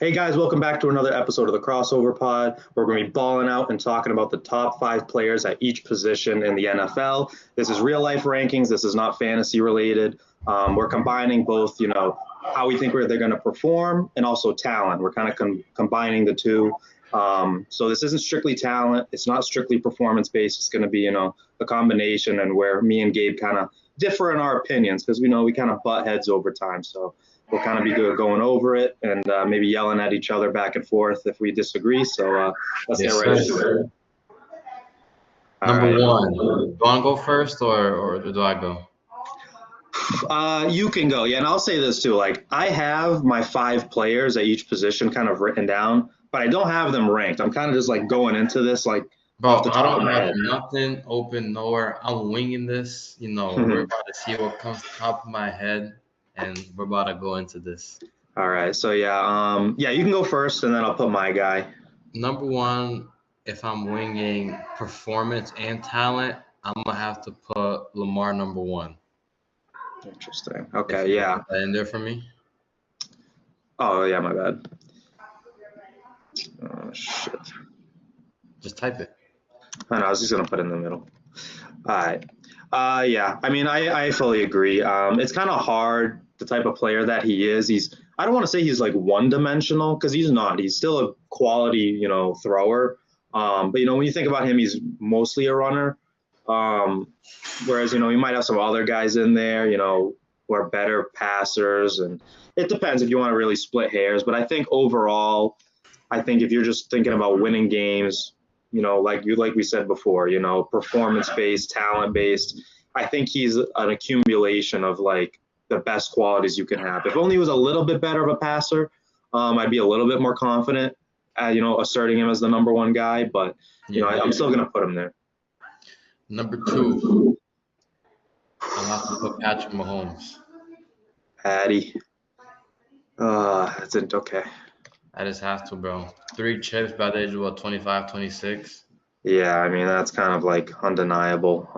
Hey guys, welcome back to another episode of the Crossover Pod. We're going to be balling out and talking about the top five players at each position in the NFL. This is real life rankings. This is not fantasy related. We're combining both, how we think they're going to perform and also talent. We're kind of combining the two. So this isn't strictly talent. It's not strictly performance based. It's going to be, a combination and where me and Gabe kind of differ in our opinions because we kind of butt heads over time. So we'll kind of be good going over it and maybe yelling at each other back and forth if we disagree. So let's Yes, get right sir. into it. All Number right. one, do you want to go first or do I go? You can go. Yeah, and I'll say this too. Like, I have my five players at each position kind of written down, but I don't have them ranked. I'm kind of just like going into this like off Bro, the I top of don't my have head. nothing open nowhere. I'm winging this. We're about to see what comes top of my head, and we're about to go into this. All right. So yeah, you can go first, and then I'll put my guy. Number one, if I'm winging performance and talent, I'm gonna have to put Lamar number one. Interesting. If Okay. you can Yeah. put that in there for me, Oh yeah, my bad. Oh shit. just type it. I know. I was just gonna put it in the middle. All right. Yeah. I mean, I fully agree. It's kind of hard the type of player that he is. I don't want to say he's like one dimensional because he's not. He's still a quality, thrower. But when you think about him, he's mostly a runner. Um, whereas you might have some other guys in there, who are better passers, and it depends if you want to really split hairs. But I think overall, I think if you're just thinking about winning games, like we said before, performance based, talent based. I think he's an accumulation of like the best qualities you can have. If only he was a little bit better of a passer, I'd be a little bit more confident, asserting him as the number one guy. But Yeah. I'm still gonna put him there. Number two, I'm gonna have to put Patrick Mahomes. Patty, that's it. Okay. I just have to, bro. Three chips by the age of what, 25, 26? Yeah, I mean that's kind of like undeniable.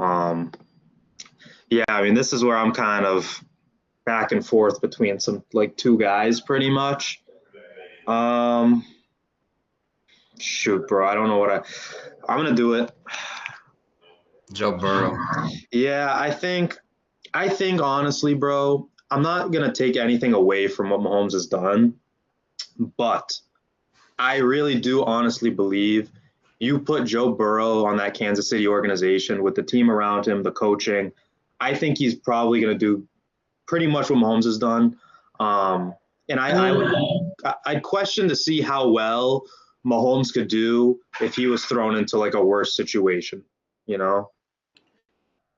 Yeah, I mean this is where I'm kind of back and forth between some like two guys pretty much. Um, Shoot, bro, I don't know I'm gonna do it. Joe Burrow. Yeah, I think honestly, bro, I'm not gonna take anything away from what Mahomes has done, but I really do honestly believe you put Joe Burrow on that Kansas City organization with the team around him, the coaching. I think he's probably gonna do pretty much what Mahomes has done. Um, and I'd question to see how well Mahomes could do if he was thrown into like a worse situation, you know?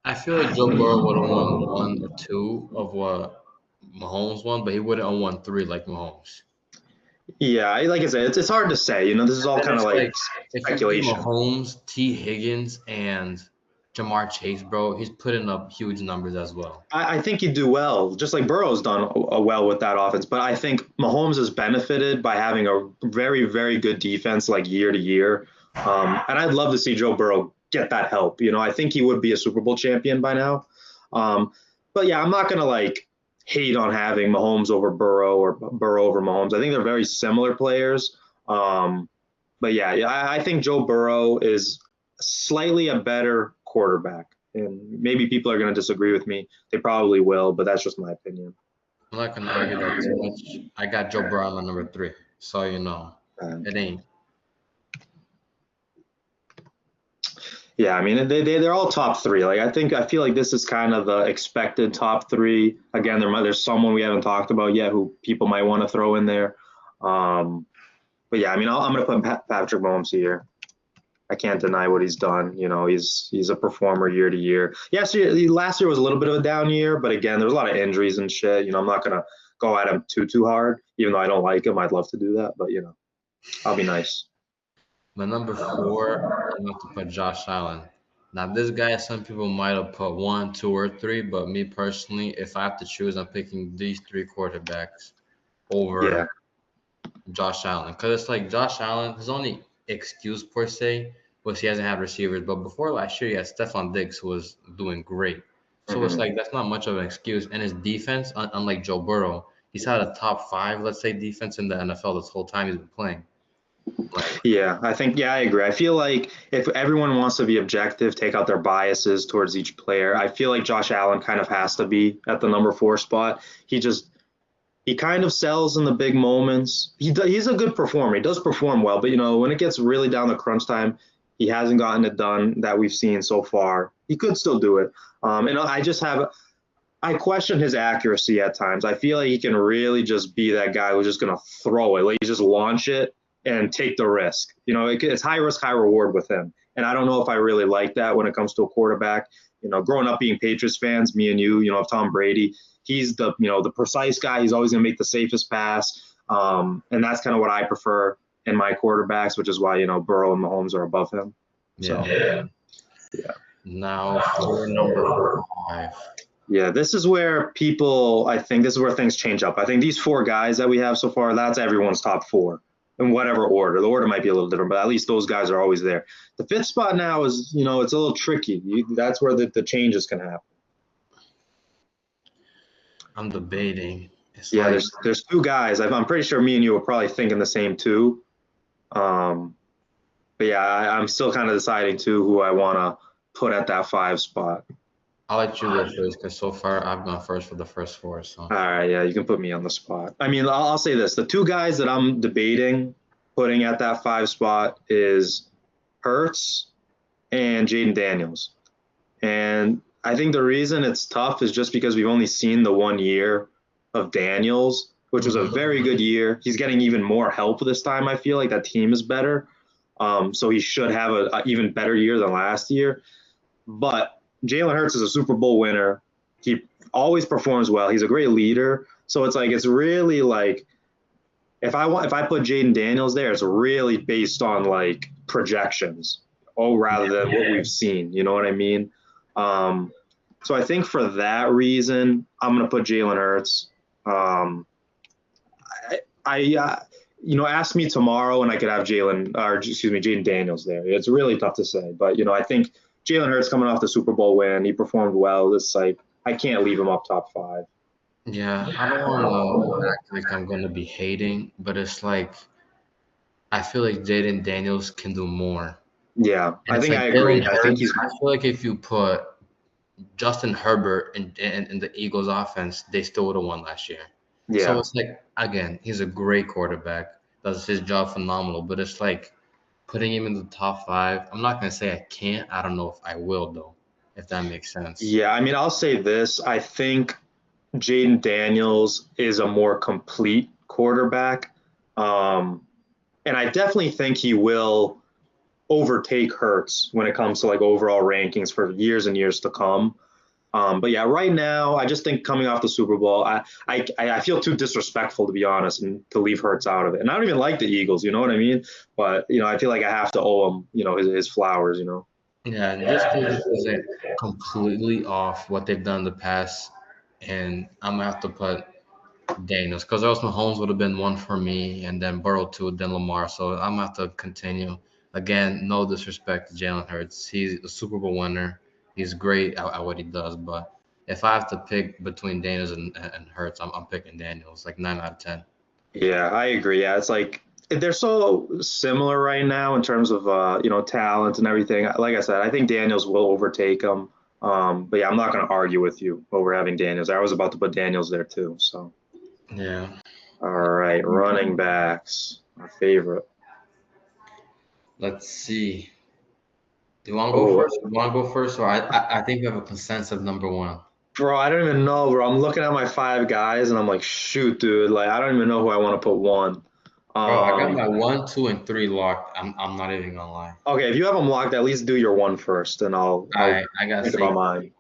I feel like Joe Burrow would have won one or two of what Mahomes won, but he wouldn't have won three like Mahomes. Yeah, like I said, it's hard to say. This is all And kind of it's like like if you give speculation. Mahomes, T. Higgins, and Jamar Chase, bro, he's putting up huge numbers as well. I think he'd do well, just like Burrow's done well with that offense. But I think Mahomes has benefited by having a very, very good defense like year to year. And I'd love to see Joe Burrow get that help. I think he would be a Super Bowl champion by now. But yeah, I'm not gonna like hate on having Mahomes over Burrow or Burrow over Mahomes. I think they're very similar players. But yeah, I think Joe Burrow is slightly a better quarterback. And maybe people are going to disagree with me. They probably will, but that's just my opinion. I'm not gonna argue that too much. I got Joe Burrow on number three, so Um, it ain't. yeah, I mean they're all top three. Like I feel like this is kind of the expected top three. Again, there's someone we haven't talked about yet who people might want to throw in there. Um, but yeah, I mean I'm going to put Patrick Mahomes here. I can't deny what he's done. He's a performer year to year. Yes, last year was a little bit of a down year, but again, there's a lot of injuries and shit. I'm not gonna go at him too hard, even though I don't like him. I'd love to do that, but I'll be nice. My number four, I'm going to put Josh Allen. Now, this guy, some people might have put one, two, or three, but me personally, if I have to choose, I'm picking these three quarterbacks Yeah. over Josh Allen. Because it's like Josh Allen, his only excuse per se was he hasn't had receivers. But before last year, he had Stephon Diggs, who was doing great. So it's Hmm. like that's not much of an excuse. And his defense, unlike Joe Burrow, he's had a top 5, let's say, defense in the NFL this whole time he's been playing. Like, Yeah, I agree. I feel like if everyone wants to be objective, take out their biases towards each player, I feel like Josh Allen kind of has to be at the number 4 spot. He kind of sells in the big moments. He's a good performer. He does perform well, but when it gets really down to crunch time, he hasn't gotten it done that we've seen so far. He could still do it. And I question his accuracy at times. I feel like he can really just be that guy who's just going to throw it. Like, you just launch it and take the risk. It's high risk, high reward with him. And I don't know if I really like that when it comes to a quarterback. Growing up being Patriots fans, me and you, of Tom Brady, he's the precise guy. He's always going to make the safest pass. And that's kind of what I prefer in my quarterbacks, which is why, Burrow and Mahomes are above him. yeah. So, yeah. Now for number 5. Yeah, this is where things change up. I think these 4 guys that we have so far, that's everyone's top 4 in whatever order. The order might be a little different, but at least those guys are always there. The 5th spot now is, it's a little tricky. That's where the changes can happen. I'm debating. There's 2 guys. I'm pretty sure me and you are probably thinking the same too. But yeah, I'm still kind of deciding too who I want to put at that 5 spot. I'll let you go first because so far I've gone first for the first 4. So. All right, yeah, you can put me on the spot. I mean, I'll say this: the 2 guys that I'm debating putting at that 5 spot is Hurts and Jaden Daniels. And I think the reason it's tough is just because we've only seen the 1 year of Daniels, which was a very good year. He's getting even more help this time. I feel like that team is better. So he should have a even better year than last year. But Jalen Hurts is a Super Bowl winner. He always performs well. He's a great leader. So it's really like if I put Jaden Daniels there, it's really based on like projections, rather than what we've seen. You know what I mean? So I think for that reason, I'm gonna put Jalen Hurts. Ask me tomorrow and I could have Jaden Daniels there. It's really tough to say, but I think Jalen Hurts coming off the Super Bowl win, he performed well. It's like I can't leave him up top 5. Yeah, I don't want to act like I'm going to be hating, but it's like I feel like Jaden Daniels can do more. Yeah, And I think like I agree. Jalen I think Hurts, I feel like if you put Justin Herbert in the Eagles offense, they still would have won last year. So yeah. it's like, again, he's a great quarterback, does his job phenomenal, but it's like putting him in the top 5. I'm not going to say I can't. I don't know if I will, though, if that makes sense. Yeah, I mean, I'll say this. I think Jaden Daniels is a more complete quarterback. And I definitely think he will overtake Hurts when it comes to like overall rankings for years and years to come. But yeah, right now, I just think coming off the Super Bowl, I feel too disrespectful, to be honest, and to leave Hurts out of it. And I don't even like the Eagles, you know what I mean? But, I feel like I have to owe him, his flowers. Yeah, and this dude isn't completely off what they've done in the past, and I'm gonna have to put Daniels because else Mahomes would have been 1 for me, and then Burrow 2, then Lamar. So I'm gonna have to continue. Again, no disrespect to Jalen Hurts. He's a Super Bowl winner. He's great at what he does, but if I have to pick between Daniels and Hurts, I'm picking Daniels, like 9 out of 10. Yeah, I agree. Yeah, it's like they're so similar right now in terms of talent and everything. Like I said, I think Daniels will overtake him. But yeah, I'm not going to argue with you over having Daniels. I was about to put Daniels there too. So Yeah. all right, running backs, my favorite. Let's see. Do you want to go Oh, first? You want to go first, or I think we have a consensus of number 1. bro, I don't even know, bro. I'm looking at my 5 guys and I'm like, shoot, dude. Like, I don't even know who I want to put 1. Bro, I got my 1, 2, and 3 locked. I'm not even gonna lie. Okay, if you have them locked, at least do your 1 first, and I'll I got think about mine.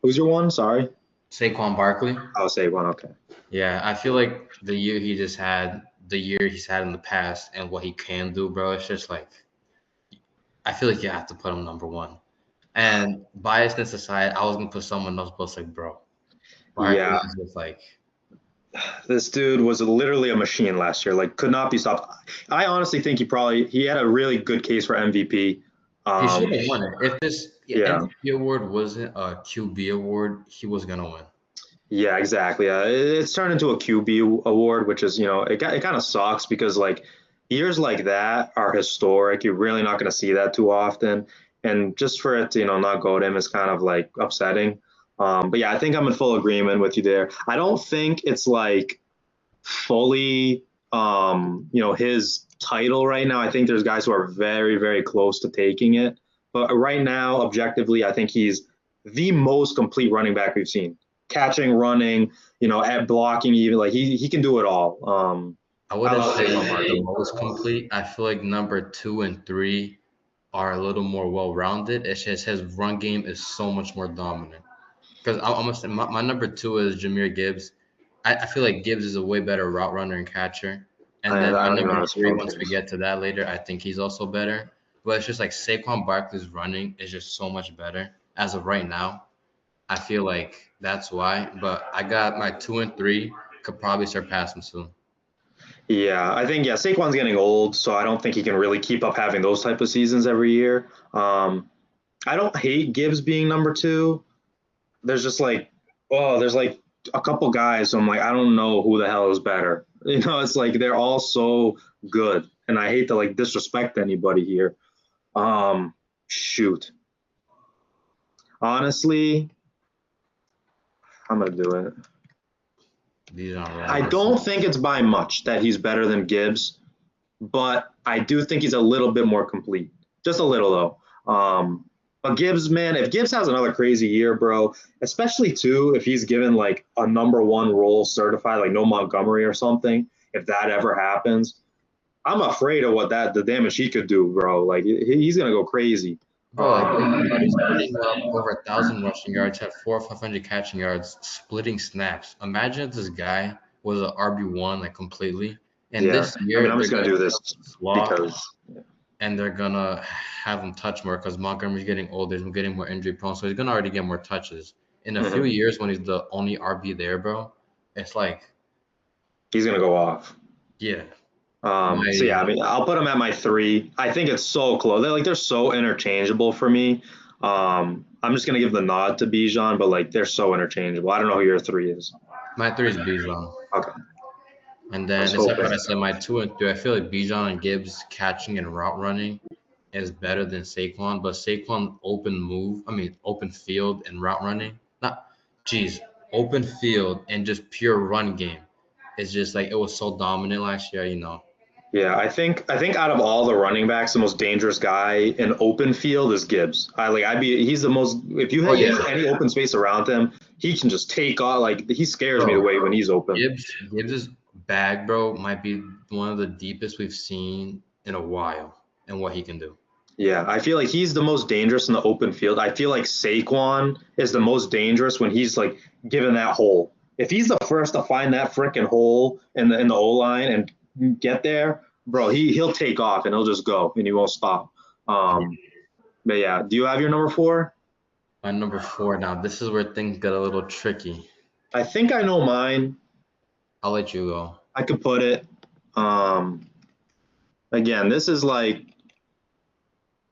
Who's your 1? Sorry. Saquon Barkley. I'll say 1. Okay. Yeah, I feel like the year he just had, the year he's had in the past, and what he can do, bro. It's just like I feel like you have to put him number 1. And biasness aside, I was gonna put someone else, but it's like, bro, Barkley Yeah. is just like. This dude was literally a machine last year. Like, could not be stopped. I honestly think he had a really good case for MVP. He should have won it. If this Yeah. MVP award wasn't a QB award, he was gonna win. Yeah, exactly. It's turned into a QB award, which is, it kind of sucks because like years like that are historic. You're really not going to see that too often, and just for it to, not go to him is kind of like upsetting. But yeah, I think I'm in full agreement with you there. I don't think it's like fully, his title right now. I think there's guys who are very, very close to taking it. But right now, objectively, I think he's the most complete running back we've seen. Catching, running, at blocking, even like he can do it all. I I wouldn't love say he's the his most complete. I feel like number two and three are a little more well-rounded. It's just his run game is so much more dominant. Because I'm almost my number two is Jameer Gibbs. I feel like Gibbs is a way better route runner and catcher. And then I my don't even know number how to three, spell once we Gibbs. get to that later, I think he's also better. But it's just like Saquon Barkley's running is just so much better as of right now. I feel like that's why. But I got my two and three could probably surpass him soon. Yeah, I think Saquon's getting old, so I don't think he can really keep up having those type of seasons every year. I don't hate Gibbs being number two. There's just like, there's like a couple guys. So I'm like, I don't know who the hell is better. It's like they're all so good, and I hate to like disrespect anybody here. Shoot, honestly, I'm gonna do it. These aren't I rivals. don't think it's by much that he's better than Gibbs, but I do think he's a little bit more complete. Just a little though. But Gibbs, man, if Gibbs has another crazy year, bro, especially too if he's given like a number one role certified, like no Montgomery or something, if that ever happens, I'm afraid of what the damage he could do, bro. Like he's gonna go crazy. Bro, like think about it. He's putting up over 1,000 rushing yards, had 400 or 500 catching yards, splitting snaps. Imagine if this guy was an RB1 like completely. And Yeah, this I mean, year I'm they're just gonna gonna do put this him in the slot because and they're gonna have him touch more because Montgomery's getting older, he's getting more injury prone, so he's gonna already get more touches. In a few mhm, years when he's the only RB there, bro, it's like, he's gonna go off. yeah, So my yeah, I mean, I'll put them at my three. I think it's so close. They're so interchangeable for me. I'm just gonna give the nod to Bijan, but like they're so interchangeable. I don't know who your three is. my three is Bijan. Okay, And I was then it's like hoping. what I said, my two and three. I feel like Bijan and Gibbs catching and route running is better than Saquon, but Saquon open field and route running, not, geez, open field and just pure run game. It's just like it was so dominant last year. Yeah, I think out of all the running backs, the most dangerous guy in open field is Gibbs. He's the most if you Oh give yeah, any open space around him, he can just take off. Like he scares me the bro. way when he's open. Gibbs's bag, bro, might be one of the deepest we've seen in a while, and what he can do. Yeah, I feel like he's the most dangerous in the open field. I feel like Saquon is the most dangerous when he's like given that hole. If he's the first to find that freaking hole in the O line and get there, bro, he'll take off and he'll just go and he won't stop. Um, but yeah, do you have your number four? My number four now. This is where things get a little tricky. I think I know mine. I'll let you go. I could put it. Um, Again, this is like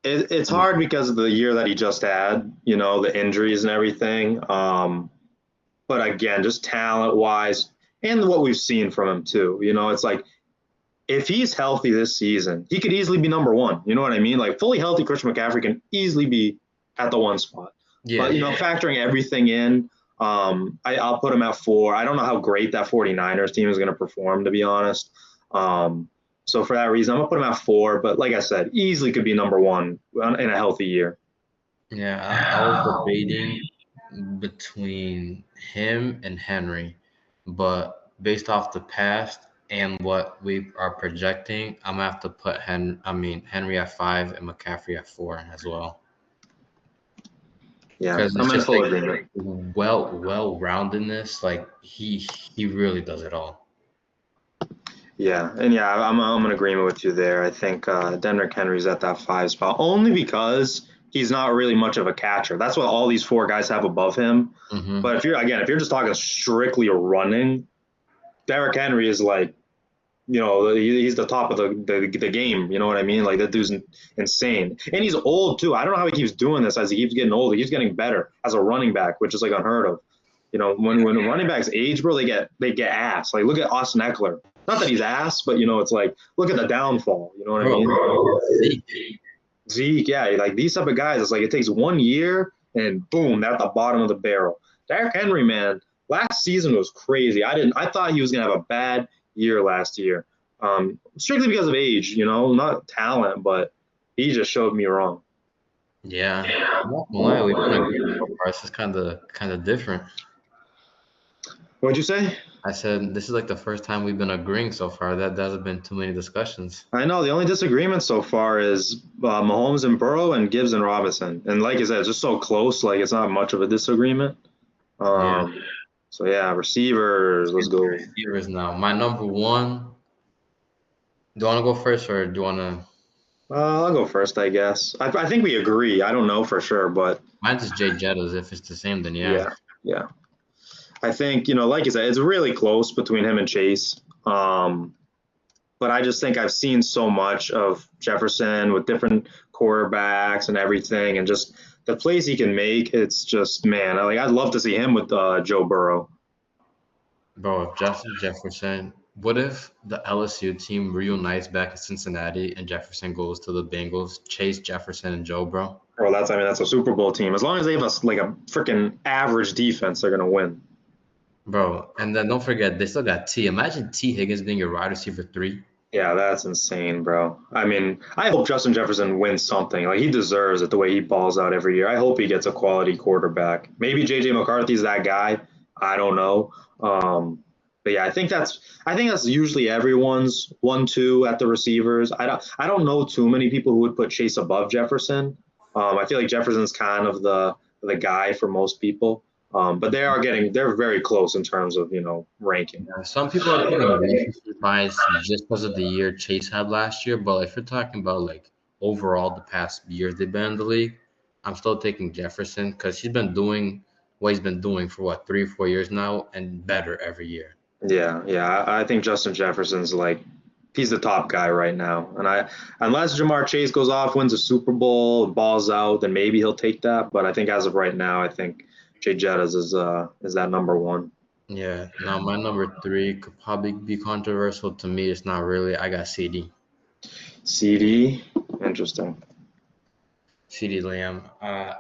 it's hard because of the year that he just had, the injuries and everything. But again, just talent wise and what we've seen from him too. It's like if he's healthy this season, he could easily be number one. You know what I mean? Like fully healthy Christian McCaffrey can easily be at the one spot. Yeah, But factoring everything in, I'll put him at four. I don't know how great that 49ers team is going to perform, to be honest. So for that reason, I'm gonna put him at four. But like I said, easily could be number one in a healthy year. yeah. I was debating between him and Henry, but based off the past and what we are projecting, I'm gonna have to put Henry at five and McCaffrey at four as well. Yeah, Because I'm it's in just full like agreement. well-roundedness. Like he really does it all. Yeah, and yeah, I'm in agreement with you there. I think Denrick Henry's at that five spot only because he's not really much of a catcher. That's what all these four guys have above him. Hmm. But if you're just talking strictly running, Derrick Henry is like, he's the top of the game. You know what I mean? Like that dude's insane, and he's old too. I don't know how he keeps doing this as he keeps getting older. He's getting better as a running back, which is like unheard of. You know, when running backs age, bro, they get ass. Like look at Austin Eckler. Not that he's ass, but you know, it's like look at the downfall. You know what I Bro, mean? Zeke. Zeke, yeah, like these type of guys, it's like it takes 1 year and boom, they're at the bottom of the barrel. Derrick Henry, man, last season was crazy. I thought he was gonna have a bad year last year. Strictly because of age, you know, not talent, but he just showed me wrong. Yeah. I'm not gonna lie, we've been agreeing so far. This is kind of different. What'd you say? I said this is like the first time we've been agreeing so far. That there hasn't been too many discussions. I know the only disagreement so far is Mahomes and Burrow and Gibbs and Robinson. And like I said, it's just so close, like it's not much of a disagreement. Yeah. Um, so yeah, receivers, let's go. Receivers now. My number one. Do you want to go first or do you want to? I'll go first, I guess. I think we agree. I don't know for sure, but Mine's just Jay Jettas. If it's the same, then yeah. yeah, yeah. I think, you know, like you said, it's really close between him and Chase. But I just think I've seen so much of Jefferson with different quarterbacks and everything, and just the plays he can make. It's just, man, I'd love to see him with Joe Burrow. Bro, if Justin Jefferson, what if the LSU team reunites back in Cincinnati and Jefferson goes to the Bengals, Chase Jefferson and Joe, bro? Bro, that's a Super Bowl team. As long as they have a freaking average defense, they're gonna win. Bro, and then don't forget, they still got T. Imagine T. Higgins being your wide receiver three. Yeah, that's insane, bro. I mean, I hope Justin Jefferson wins something. Like he deserves it the way he balls out every year. I hope he gets a quality quarterback. Maybe JJ McCarthy's that guy. I don't know. But yeah, I think that's usually everyone's 1-2 at the receivers. I don't know too many people who would put Chase above Jefferson. I feel like Jefferson's kind of the guy for most people. But they're very close in terms of, you know, ranking. Some people are putting recency bias just because of the year Chase had last year, but if you're talking about like overall the past years they've been in the league, I'm still taking Jefferson because he's been doing what he's been doing for what 3 or 4 years now and better every year. Yeah, yeah. I think Justin Jefferson's like he's the top guy right now. And unless Jamar Chase goes off, wins a Super Bowl, balls out, then maybe he'll take that. But I think as of right now, I think Jay Jettas is that number one. Yeah. Now my number three could probably be controversial to me. It's not really. I got CD. CD, interesting. CD Lamb. I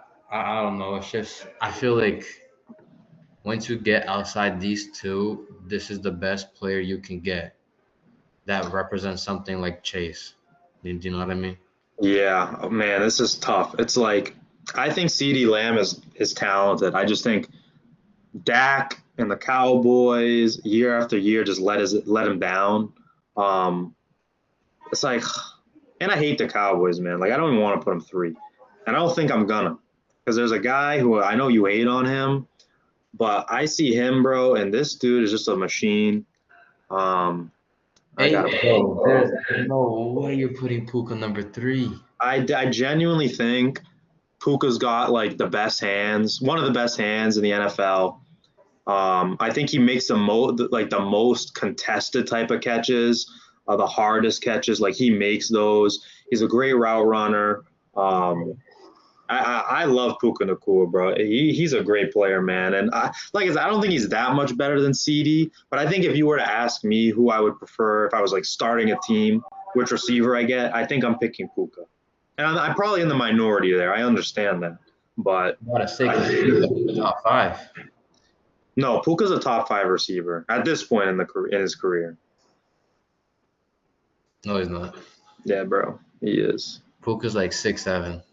don't know. It's just I feel like once you get outside these two, this is the best player you can get that represents something like Chase. Do you know what I mean? Yeah, oh, man, this is tough. It's like I think CD Lamb is talented. I just think Dak and the Cowboys year after year just let him down. Um, it's like, and I hate the Cowboys, man. Like I don't even want to put him three, and I don't think I'm gonna, because there's a guy who I know you hate on him, but I see him, bro, and this dude is just a machine. Um, I Hey, got bro, there's no way you're putting Puka number three. I genuinely think Puka's got like the best hands, one of the best hands in the NFL. I think he makes the most contested type of catches, the hardest catches. Like he makes those. He's a great route runner. Um, I love Puka Nacua, bro. He's a great player, man. And like I said, I don't think he's that much better than CD. But I think if you were to ask me who I would prefer if I was like starting a team, which receiver I get, I think I'm picking Puka. And I'm probably in the minority there. I understand that, but I gotta say, because he's the top five. no, Puka's a top five receiver at this point in his career. No, he's not. Yeah, bro, he is. Puka's like 6'7".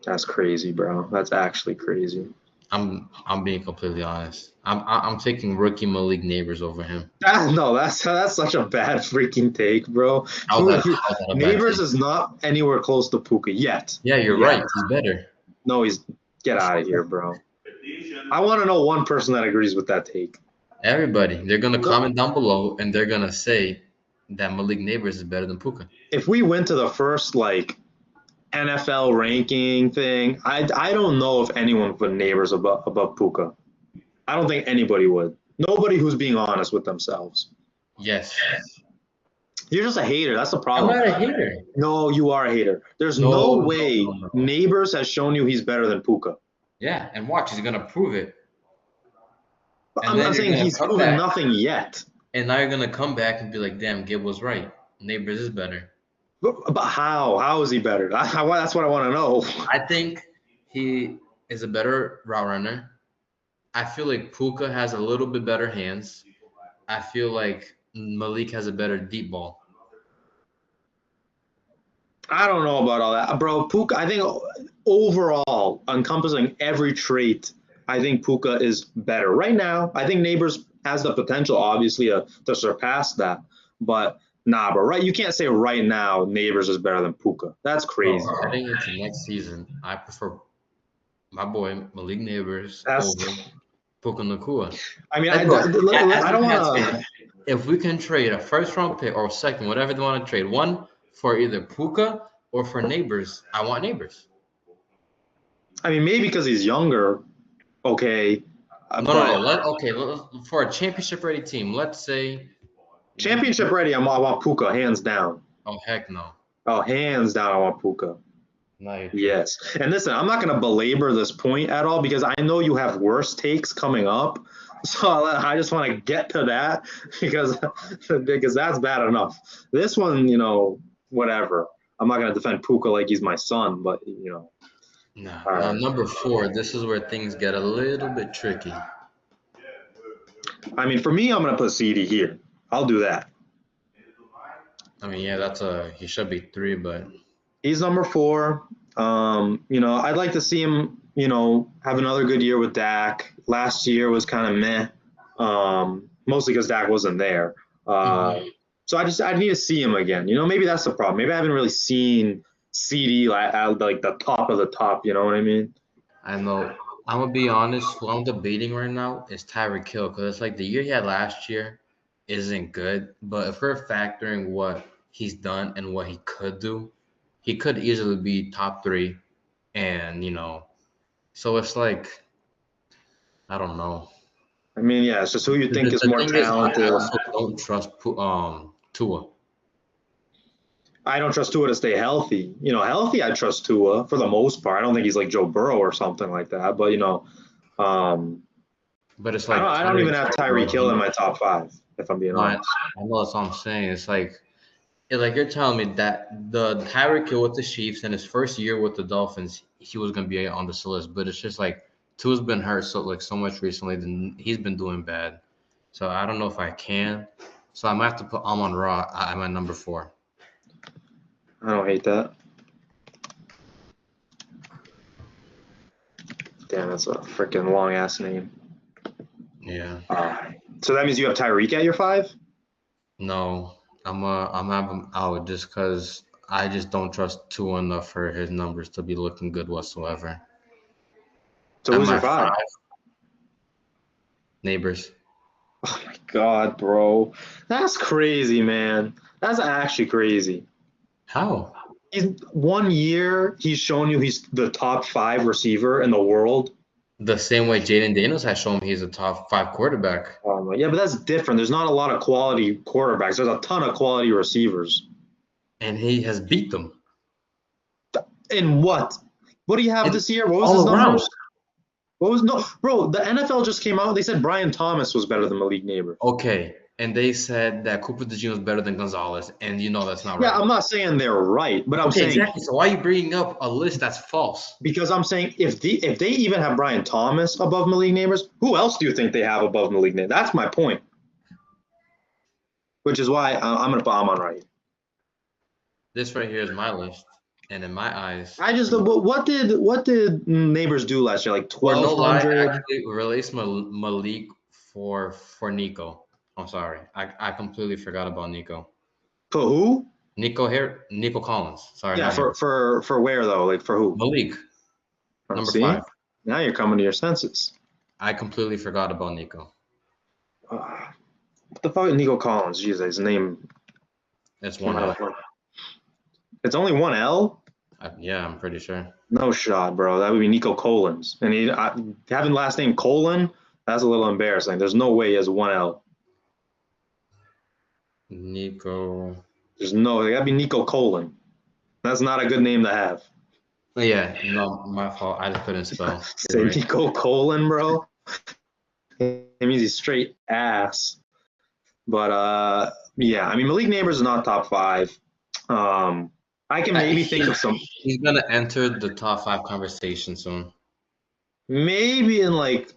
That's crazy, bro. That's actually crazy. I'm being completely honest. I'm taking rookie Malik Neighbors over him. No, that's such a bad freaking take, bro. How's that a bad Neighbors take? is not anywhere close to Puka yet. Yeah, you're right. He's better. No, he's get out of here, bro. I want to know one person that agrees with that take. Everybody, they're gonna comment down below and they're gonna say that Malik Neighbors is better than Puka. If we went to the first like NFL ranking thing, I don't know if anyone would put Neighbors above Puka. I don't think anybody would. Nobody who's being honest with themselves. Yes. You're just a hater. That's the I'm problem. not a hater. No, you are a hater. There's No, no no, way no. Neighbors has shown you he's better than Puka. Yeah, and watch, he's gonna prove it. And then I'm you're saying gonna he's come proven back, nothing yet. and now you're gonna come back and be like, "Damn, Gabe was right. Neighbors is better." But how? How is he better? That's what I want to know. I think he is a better route runner. I feel like Puka has a little bit better hands. I feel like Malik has a better deep ball. I don't know about all that, bro. Puka, I think overall, encompassing every trait, I think Puka is better right now. I think Neighbors has the potential, obviously, to surpass that. But nah, bro, right? You can't say right now Neighbors is better than Puka. That's Bro, crazy. heading into next season, I prefer my boy Malik Neighbors That's. over Puka Nakua. I mean, And bro, I as a don't Pats want fan, to. if we can trade a first round pick or second, whatever they want to trade, one for either Puka or for Neighbors, I want Neighbors. I mean, maybe because he's younger. Okay, No. but For a championship ready team, let's say. championship ready, I want Puka hands down. Oh heck no! Oh, hands down, I want Puka. Now you're tripping. Yes. And listen, I'm not going to belabor this point at all because I know you have worse takes coming up. So I just want to get to that because that's bad enough. This one, whatever. I'm not going to defend Puka like he's my son, but Nah. all Now right. number 4, this is where things get a little bit tricky. I mean, for me, I'm going to put CD here. I'll do that. I mean, yeah, he should be 3, but He's number 4. I'd like to see him, have another good year with Dak. Last year was kind of meh, mostly because Dak wasn't there. So I need to see him again. Maybe that's the problem. Maybe I haven't really seen CD at like the top of the top. You know what I mean? I know. I'm gonna be honest. Who I'm debating right now is Tyreek Hill because it's like the year he had last year isn't good. But if we're factoring what he's done and what he could do, he could easily be top 3. And so it's like I don't know. I mean, yeah, it's just who you The, think the, is the more thing is, I talented. also don't trust Tua. I don't trust Tua to stay healthy. Healthy, I trust Tua for the most part. I don't think he's like Joe Burrow or something like that. But um, But it's I don't. like I don't even Tyreek have Hill, bro. Tyreek Hill in my top 5, if I'm being No, I honest. know that's what I'm saying. It's like you're telling me that the Tyreek Hill with the Chiefs and his first year with the Dolphins, he was gonna be on this list. But it's just like Tua's been hurt so much recently, then he's been doing bad. So I don't know if I can. So I might have to put Amon Ra at my number 4. I don't hate that. Damn, that's a freaking long ass name. Yeah. So that means you have Tyreek at your 5? No, I'm having out just because I just don't trust Tua enough for his numbers to be looking good whatsoever. So At who's your my 5? 5, Neighbors. Oh my god, bro. That's crazy, man. That's actually crazy. How? He's 1 year, he's shown you he's the top 5 receiver in the world. The same way Jaden Daniels has shown he's a top 5 quarterback. Yeah, but that's different. There's not a lot of quality quarterbacks. There's a ton of quality receivers. And he has beat them. In what? What do you have this year? What was his All around. numbers? Bro, the NFL just came out. They said Brian Thomas was better than Malik Neighbors. Okay. And they said that Cooper DeJean was better than Gonzalez. And that's not Yeah, right. I'm not saying they're right, but I'm Okay, saying exactly. So why are you bringing up a list that's false? because I'm saying if they even have Brian Thomas above Malik Neighbors, who else do you think they have above Malik Neighbors? That's my point. Which is why I'm gonna put Amon right. This right here is my list. And in my eyes, I just what did Neighbors do last year? Like for no lie, 1,200. actually release Malik for Nico. I'm sorry. I completely forgot about Nico. For who? Nico Collins. Sorry. Yeah, not for where though? Like for who? Malik, number See, 5. now you're coming to your senses. I completely forgot about Nico. What the fuck, Nico Collins? Jesus, his name. It's 1 L. It's only 1 L. Yeah, I'm pretty sure. No shot, bro. That would be Nico Collins, and having last name Colon. That's a little embarrassing. There's no way he has 1 L. Nico. There's no. It gotta be Nico Colon. That's not a good name to have. Yeah, no, my fault. I just couldn't spell. Say Right. Nico Colon, bro. It means he's straight ass. But yeah, I mean Malik Neighbors is not top 5. I can maybe think of some. He's gonna enter the top 5 conversation soon. Maybe in like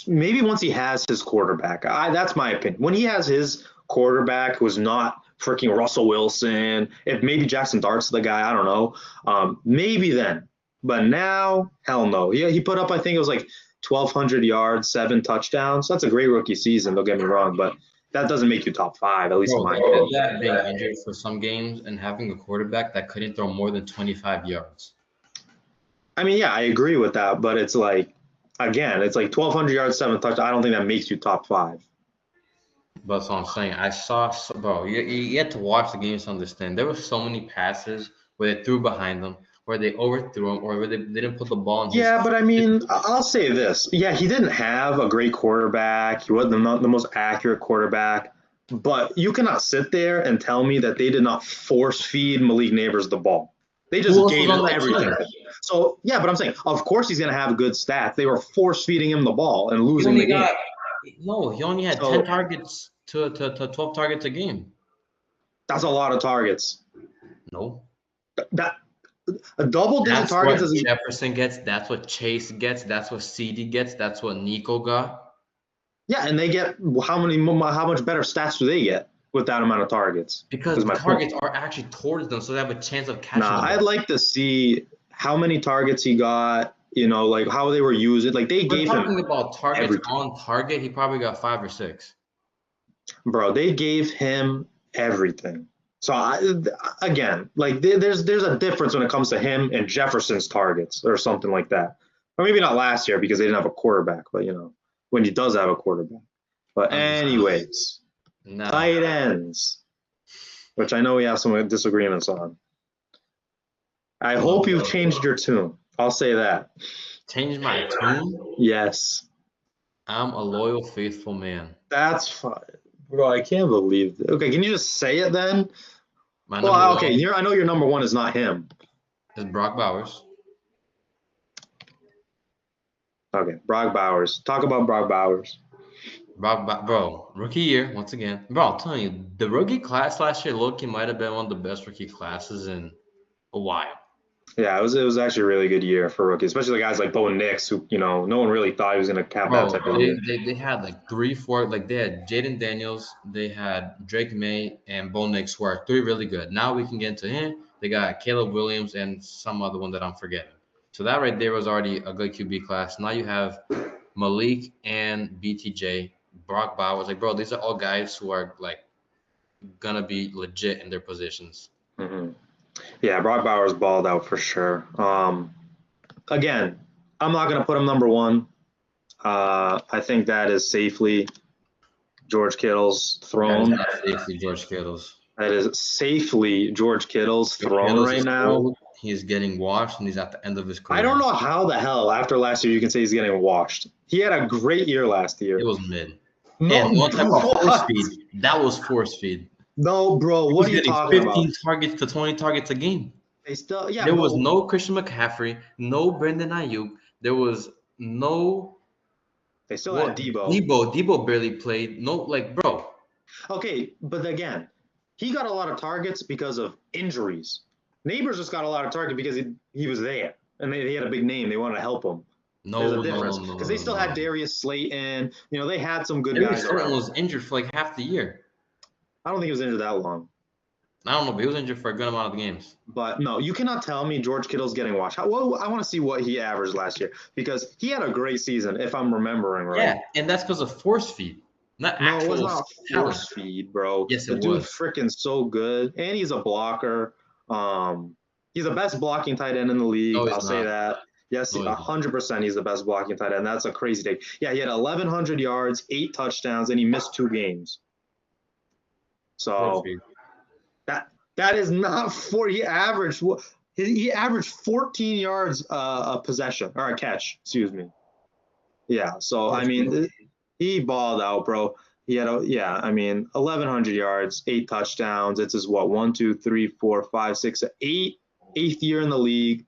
maybe once he has his quarterback. That's my opinion. When he has his quarterback who's not freaking Russell Wilson, if maybe Jackson Dart's the guy, I don't know. Maybe then. But now, hell no. Yeah, he put up I think it was like 1,200 yards, 7 touchdowns. That's a great rookie season. Don't get me wrong, but that doesn't make you top 5, at least in Bro, my think of opinion. that being injured for some games and having a quarterback that couldn't throw more than 25 yards. I mean, yeah, I agree with that, but it's like, again, it's like 1,200 yards, 7 touchdowns. I don't think that makes you top 5. But that's what I'm saying. Bro, you had to watch the games to understand. There were so many passes where they threw behind them, where they overthrew him, or where they didn't put the ball in his. Yeah, but I mean, I'll say this. Yeah, he didn't have a great quarterback. He wasn't the most accurate quarterback. But you cannot sit there and tell me that they did not force feed Malik Neighbors the ball. They just gave him everything. So, yeah, but I'm saying, of course he's going to have good stats. They were force feeding him the ball and losing the game. No, he only had 10 targets to 12 targets a game. That's a lot of targets. No. That a double-digit targets. That's what Jefferson gets. That's what Chase gets. That's what CD gets. That's what Nico got. Yeah, and they get how much better stats do they get with that amount of targets? Because the targets are actually towards them, so they have a chance of catching them. I'd like to see how many targets he got, like how they were using. Like they gave him. Talking about targets on target, he probably got 5 or 6. Bro, they gave him everything. So again, like there's a difference when it comes to him and Jefferson's targets or something like that. Or maybe not last year because they didn't have a quarterback, but when he does have a quarterback. But anyways, tight ends, which I know we have some disagreements on. I hope you've changed your tune. I'll say that. Changed my tune? Yes. I'm a loyal, faithful man. That's fine. Bro, I can't believe this. Okay, can you just say it then? I know your number 1 is not him. It's Brock Bowers. Okay, Brock Bowers. Talk about Brock Bowers. Bro, rookie year, once again. Bro, I'm telling you, the rookie class last year, low-key might have been one of the best rookie classes in a while. Yeah, it was actually a really good year for rookies, especially guys like Bo Nix, who, no one really thought he was going to have that type of year. They had like 3, 4, like they had Jaden Daniels, they had Drake May, and Bo Nix, who are 3 really good. Now we can get into him. They got Caleb Williams and some other one that I'm forgetting. So that right there was already a good QB class. Now you have Malik and BTJ, Brock Bowers. Like, bro, these are all guys who are like gonna be legit in their positions. Mm-hmm. Yeah, Brock Bowers balled out for sure. Again, I'm not gonna put him number 1. I think that is safely George Kittle's throne. That is safely George Kittle's. That is safely George Kittle's throne right now. He's getting washed, and he's at the end of his career. I don't know how the hell after last year you can say he's getting washed. He had a great year last year. It was mid. And one type of force feed. That was force feed. No, bro. What are you talking about? 15 targets to 20 targets a game. There was no Christian McCaffrey, no Brandon Ayuk. There was no. They still had Debo. Debo barely played. No, bro. Okay, but again, he got a lot of targets because of injuries. Neighbors just got a lot of targets because he was there and they had a big name. They wanted to help him. There's a difference because they still had Darius Slayton. They had some good guys around. Slayton was injured for like half the year. I don't think he was injured that long. I don't know, but he was injured for a good amount of the games. But no, you cannot tell me George Kittle's getting washed. I want to see what he averaged last year because he had a great season, if I'm remembering right. Yeah, and that's because of force feed. No, it was not force feed, bro. Yes, it was. The dude's freaking so good, and he's a blocker. He's the best blocking tight end in the league. I'll say that. Yes, 100% he's the best blocking tight end. That's a crazy take. Yeah, he had 1,100 yards, 8 touchdowns, and he missed 2 games. So that is not he averaged 14 yards a possession or a catch, excuse me. Yeah, so I mean he balled out, bro. He had 1,100 yards, 8 touchdowns. It's his 1, 2, 3, 4, 5, 6, 8th year in the league.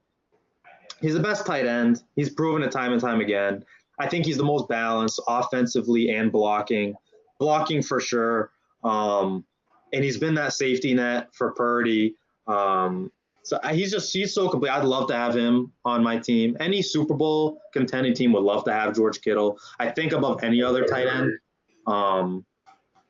He's the best tight end. He's proven it time and time again. I think he's the most balanced offensively and blocking. Blocking for sure. And he's been that safety net for Purdy. He's so complete. I'd love to have him on my team. Any Super Bowl contending team would love to have George Kittle. I think above any other tight end.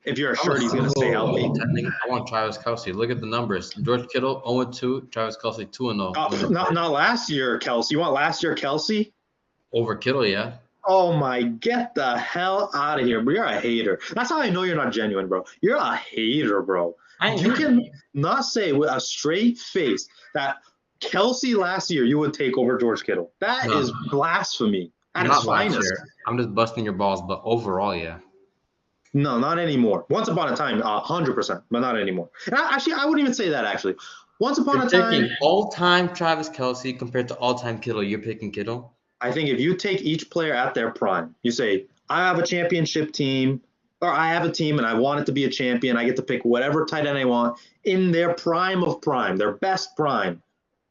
If you're assured he's going to stay healthy. I want Travis Kelce. Look at the numbers. George Kittle 0-2, Travis Kelce 2-0. Not last year, Kelce. You want last year, Kelce? Over Kittle, yeah. Oh my, get the hell out of here, bro. You're a hater. That's how I know you're not genuine, bro. You're a hater, bro. You can not say with a straight face that Kelce last year you would take over George Kittle. That is blasphemy at its finest. I'm just busting your balls, but overall, yeah. No, not anymore. Once upon a time, 100%, but not anymore. And I wouldn't even say that, actually. Once upon a time. Taking all-time Travis Kelce compared to all-time Kittle, you're picking Kittle? I think if you take each player at their prime, you say, I have a championship team, or I have a team and I want it to be a champion. I get to pick whatever tight end I want in their prime of prime, their best prime.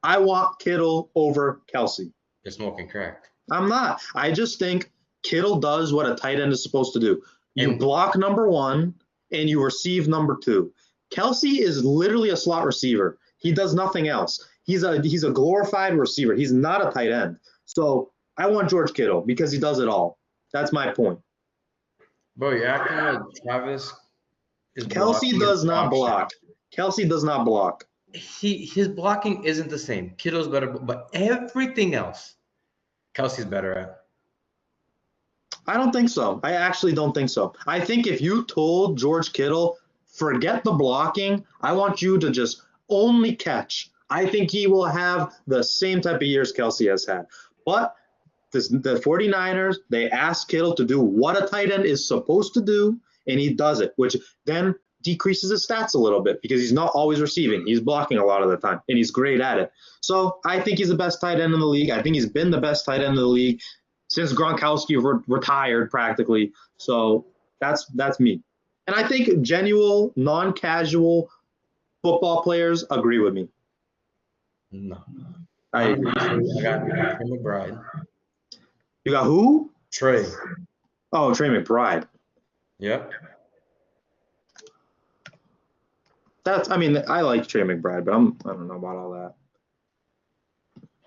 I want Kittle over Kelce. You're smoking crack. I'm not. I just think Kittle does what a tight end is supposed to do. You block number one and you receive number two. Kelce is literally a slot receiver. He does nothing else. He's a glorified receiver. He's not a tight end. So I want George Kittle because he does it all. That's my point. Bro, you're acting like Travis is Kelce does not block. Kelce does not block. His blocking isn't the same. Kittle's better, but everything else, Kelce's better at. I don't think so. I actually don't think so. I think if you told George Kittle, forget the blocking, I want you to just only catch, I think he will have the same type of years Kelce has had. But the 49ers, they asked Kittle to do what a tight end is supposed to do, and he does it, which then decreases his stats a little bit because he's not always receiving. He's blocking a lot of the time, and he's great at it. So I think he's the best tight end in the league. I think he's been the best tight end in the league since Gronkowski retired practically. So that's me. And I think genuine, non-casual football players agree with me. No. I got Trey McBride. You got who? Trey. Oh, Trey McBride. Yep. I like Trey McBride, but I don't know about all that.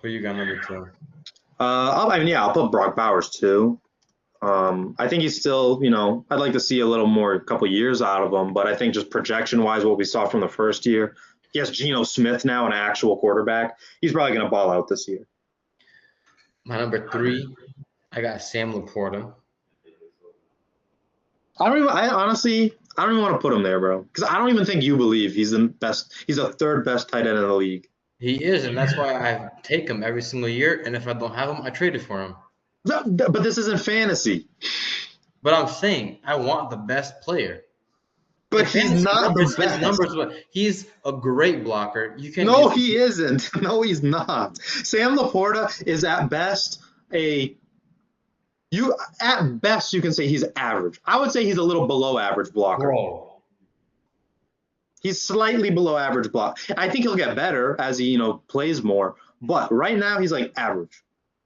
Who you got number two? I'll put Brock Bowers too. I think he's still, I'd like to see a couple years out of him, but I think just projection-wise, what we saw from the first year, he has Geno Smith now, an actual quarterback. He's probably going to ball out this year. My number three, I got Sam Laporta. I don't even want to put him there, bro, because I don't even think you believe he's the best. He's the third best tight end in the league. He is, and that's why I take him every single year. And if I don't have him, I trade it for him. But this isn't fantasy. But I'm saying I want the best player. But he's not the best. Numbers, but he's a great blocker. He isn't. No, he's not. Sam Laporta is at best you can say he's average. I would say he's a little below average blocker. Bro. He's slightly below average block. I think he'll get better as he, plays more. But right now he's like average.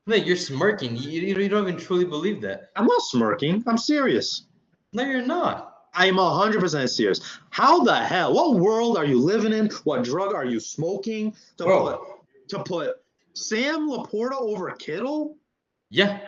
Man, you're smirking. You don't even truly believe that. I'm not smirking. I'm serious. No, you're not. I'm 100% serious. How the hell? What world are you living in? What drug are you smoking to put Sam Laporta over Kittle? Yeah.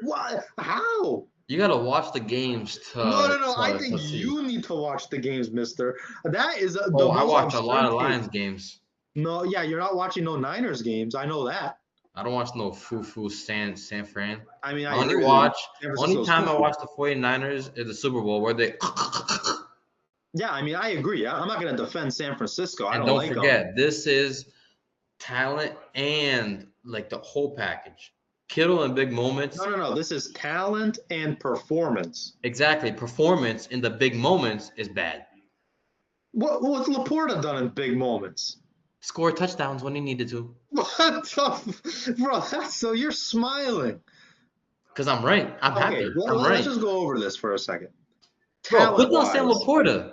What? How? You gotta watch the games to. No. I think you need to watch the games, mister. That is. I watch a lot of Lions games. No, yeah, you're not watching no Niners games. I know that. I don't watch no foo San Fran. Only time I watch the 49ers is the Super Bowl where they. Yeah, I agree. I'm not gonna defend San Francisco. Don't forget, this is talent and like the whole package. Kittle in big moments. No. This is talent and performance. Exactly. Performance in the big moments is bad. What's Laporta done in big moments? Score touchdowns when he needed to. Bro, so you're smiling. Because I'm right. I'm happy. Let's just go over this for a second. Bro, put down Sam Laporta.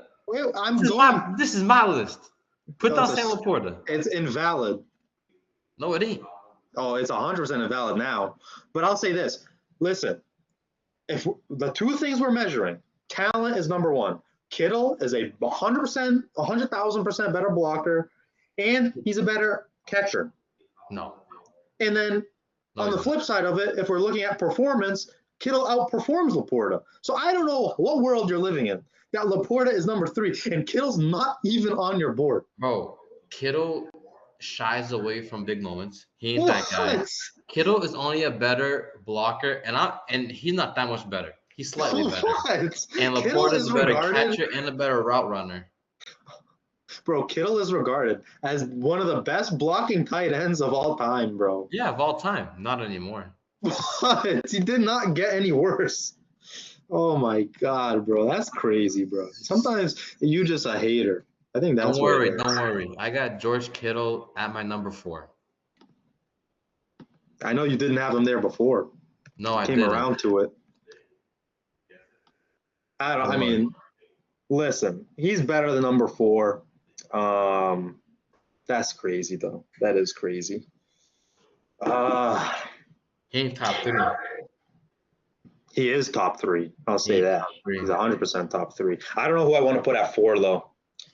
This is my list. Put down Sam Laporta. It's invalid. No, it ain't. Oh, it's 100% invalid now. But I'll say this. Listen, if the two things we're measuring, talent is number one. Kittle is a 100%, 100,000% better blocker, and he's a better catcher. No. And then No, on he's the not. flip side of it, if we're looking at performance, Kittle outperforms Laporta. So I don't know what world you're living in. That Laporta is number 3, and Kittle's not even on your board. Bro, Kittle shies away from big moments. He ain't that guy. What? Kittle is only a better blocker, and he's not that much better. He's slightly better. What? And Kittle Laporta is is a better regarded, catcher and a better route runner. bro. Kittle is regarded as one of the best blocking tight ends of all time, bro. Yeah, of all time. Not anymore. What? He did not get any worse. Oh my God, bro. That's crazy, bro. Sometimes you just a hater. I think that's Don't what worry, it is. don't worry. I got George Kittle at my number 4. I know you didn't have him there before. No, I Came didn't. around to it. I mean, listen, he's better than number 4. That's crazy though. That is crazy. He ain't top 3. He is top 3. I'll say He ain't that. top 3. He's 100% top 3. I don't know who I want to put at 4 though.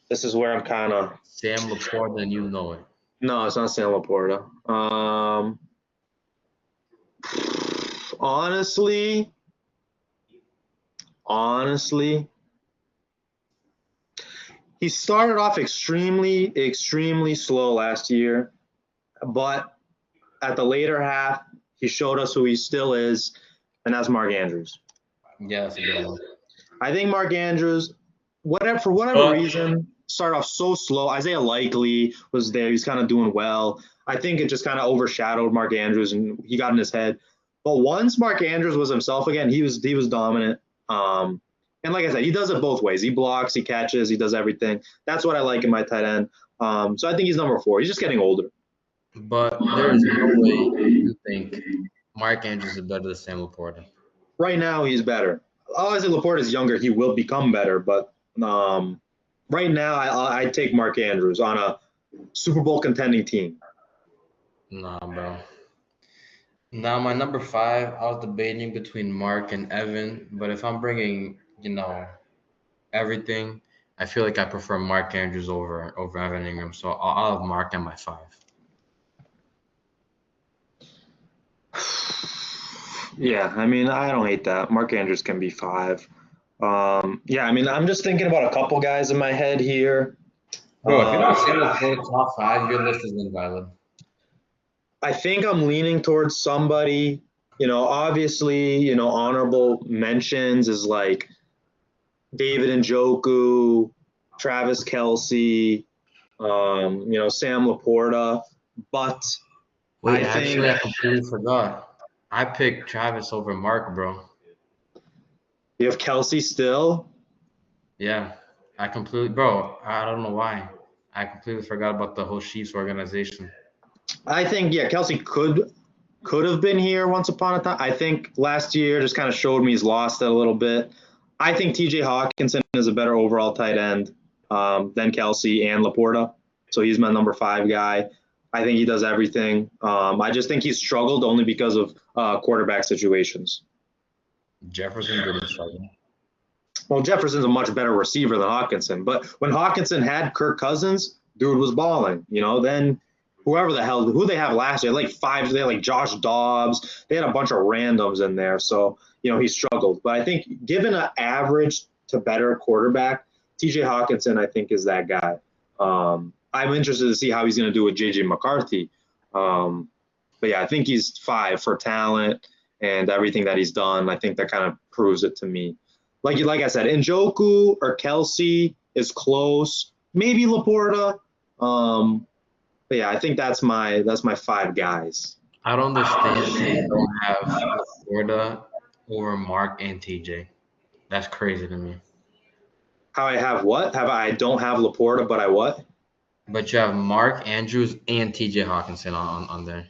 This is where I'm kind of. Sam Laporta, and you know it. No, it's not Sam Laporta. Honestly, he started off extremely slow last year, but at the later half, he showed us who he still is, and that's Mark Andrews. Yeah, that's a good one. I think Mark Andrews, for whatever reason, started off so slow. Isaiah Likely was there. He's kind of doing well. I think it just kind of overshadowed Mark Andrews, and he got in his head. But once Mark Andrews was himself again, he was dominant. And like I said, he does it both ways. He blocks, he catches, he does everything. That's what I like in my tight end. So I think he's number 4. He's just getting older. But there is no way you think Mark Andrews is better than Sam Laporta. Right now, he's better. Obviously, Laporta is younger. He will become better. But right now, I'd take Mark Andrews on a Super Bowl contending team. Nah, bro. Now, my number 5, I was debating between Mark and Evan. But if I'm bringing, everything, I feel like I prefer Mark Andrews over Evan Ingram. So I'll have Mark at my 5. Yeah, I mean, I don't hate that. Mark Andrews can be 5. Yeah, I mean, I'm just thinking about a couple guys in my head here. Bro, if you're not saying Laporta top 5, your list is invalid. I think I'm leaning towards somebody, obviously, honorable mentions is like David Njoku, Travis Kelce, Sam Laporta. But Wait, I think I completely forgot. I picked Travis over Mark, bro. you have Kelce still. Yeah, I don't know why. I completely forgot about the whole Chiefs organization. I think, yeah, Kelce could have been here once upon a time. I think last year just kind of showed me he's lost it a little bit. I think TJ Hawkinson is a better overall tight end than Kelce and Laporta. So he's my number 5 guy. I think he does everything. I just think he's struggled only because of quarterback situations. Jefferson didn't struggle. Well, Jefferson's a much better receiver than Hawkinson. But when Hawkinson had Kirk Cousins, dude was balling. Then who they have last year, like 5, they had like Josh Dobbs. They had a bunch of randoms in there. So, he struggled. But I think given an average to better quarterback, TJ Hawkinson, I think, is that guy. I'm interested to see how he's going to do with JJ McCarthy. But yeah, I think he's 5 for talent and everything that he's done. I think that kind of proves it to me. Like I said, Njoku or Kelce is close. Maybe Laporta. But yeah, I think that's my 5 guys. I don't understand they don't have Laporta over Mark and TJ. That's crazy to me. How I have what? I don't have Laporta, but I what? But you have Mark Andrews and TJ Hawkinson on there.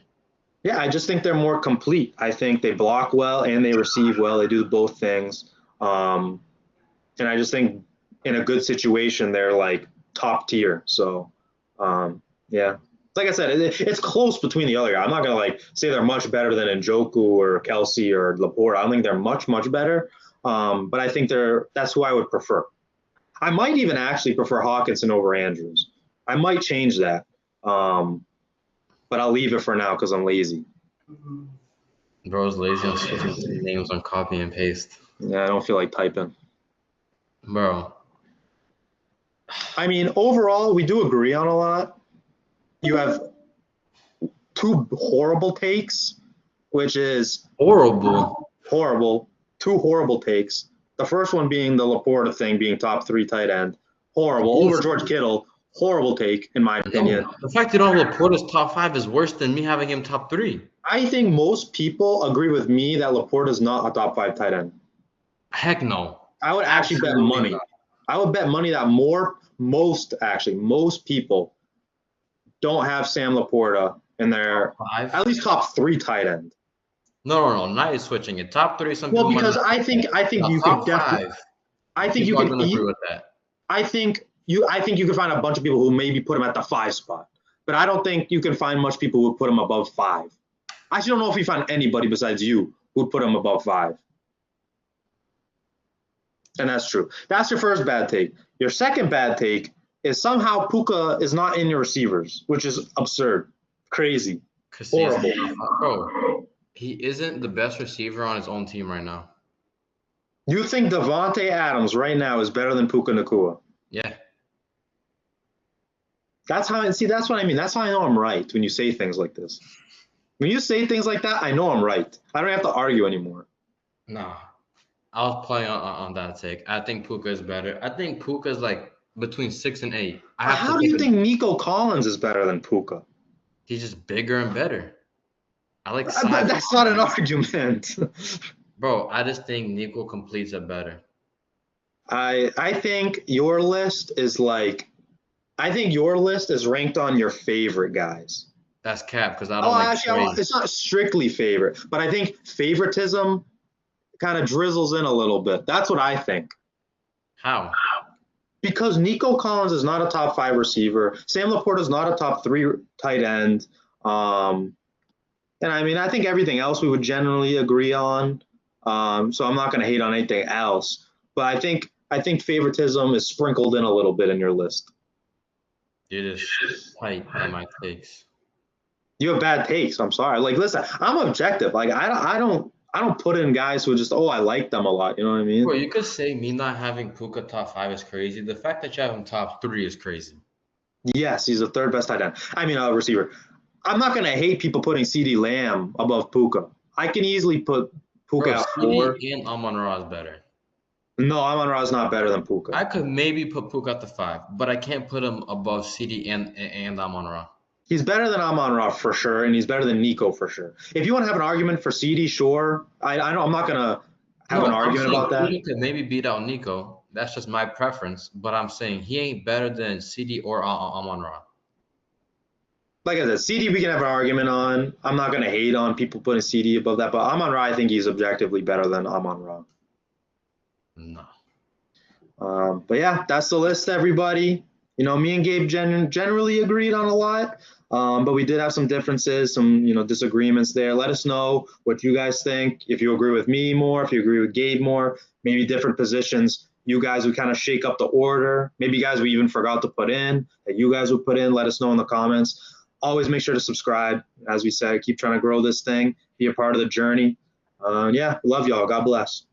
Yeah, I just think they're more complete. I think they block well and they receive well. They do both things. And I just think in a good situation, they're like top tier. So, yeah. Like I said, it's close between the other guy. I'm not gonna like say they're much better than Njoku or Kelsey or Laporte. I don't think they're much better. But I think that's who I would prefer. I might even actually prefer Hawkinson over Andrews. I might change that. But I'll leave it for now because I'm lazy. Bro's lazy on switching team names on copy and paste. Yeah, I don't feel like typing. Bro. I mean, overall, we do agree on a lot. You have two horrible takes, which is horrible. Two horrible takes. The first one being the Laporta thing being top 3 tight end. Horrible. Over George Kittle. Horrible take, in my opinion. No, the fact you don't have Laporta's top 5 is worse than me having him top 3. I think most people agree with me that Laporta is not a top 5 tight end. Heck no. I would actually bet money. Not. I would bet money that most people don't have Sam Laporta in their at least top 3 tight end. No. Now you're switching it. Top 3. Some well, because I think you could definitely. I think you can agree with that. I think you can find a bunch of people who maybe put him at the 5 spot, but I don't think you can find much people who put him above 5. I actually don't know if you find anybody besides you who would put him above 5. And that's true. That's your first bad take. Your second bad take is somehow Puka is not in your receivers, which is absurd, crazy, horrible. Bro, he isn't the best receiver on his own team right now. You think Devontae Adams right now is better than Puka Nacua? Yeah. That's what I mean. That's how I know I'm right when you say things like this. When you say things like that, I know I'm right. I don't have to argue anymore. Nah. I'll play on that take. I think Puka is better. I think Puka is like between 6 and 8. How do you think Nico Collins is better than Puka? He's just bigger and better. I like size. But that's not an argument. Bro, I just think Nico completes it better. I think your list is ranked on your favorite guys. That's cap because I don't like actually, it's not strictly favorite, but I think favoritism kind of drizzles in a little bit. That's what I think. How? Because Nico Collins is not a top 5 receiver. Sam Laporta is not a top 3 tight end. And I mean, I think everything else we would generally agree on. So I'm not going to hate on anything else. But I think favoritism is sprinkled in a little bit in your list. You're just tight on my takes. You have bad takes. I'm sorry. Like, listen, I'm objective. Like, I don't put in guys who just, I like them a lot. You know what I mean? Bro, you could say me not having Puka top 5 is crazy. The fact that you have him top 3 is crazy. Yes, he's the 3rd best tight end. I mean, receiver. I'm not going to hate people putting CeeDee Lamb above Puka. I can easily put Puka at 4. CeeDee and Amon-Ra is better. No, Amon-Ra is not better than Puka. I could maybe put Puka at the 5, but I can't put him above CeeDee and Amon-Ra. He's better than Amon-Ra for sure, and he's better than Nico for sure. If you want to have an argument for CeeDee, sure. I'm not going to have an argument about that. He could maybe beat out Nico. That's just my preference, but I'm saying he ain't better than CeeDee or Amon-Ra. Like I said, CeeDee we can have an argument on. I'm not going to hate on people putting CeeDee above that, but Amon-Ra, I think he's objectively better than Amon-Ra. No. But yeah, that's the list, everybody. You know, me and Gabe generally agreed on a lot, but we did have some differences, some disagreements there. Let us know what you guys think. If you agree with me more, if you agree with Gabe more, maybe different positions. You guys would kind of shake up the order. Maybe guys we even forgot to put in that you guys would put in. Let us know in the comments. Always make sure to subscribe. As we said, keep trying to grow this thing. Be a part of the journey. Yeah, love y'all. God bless.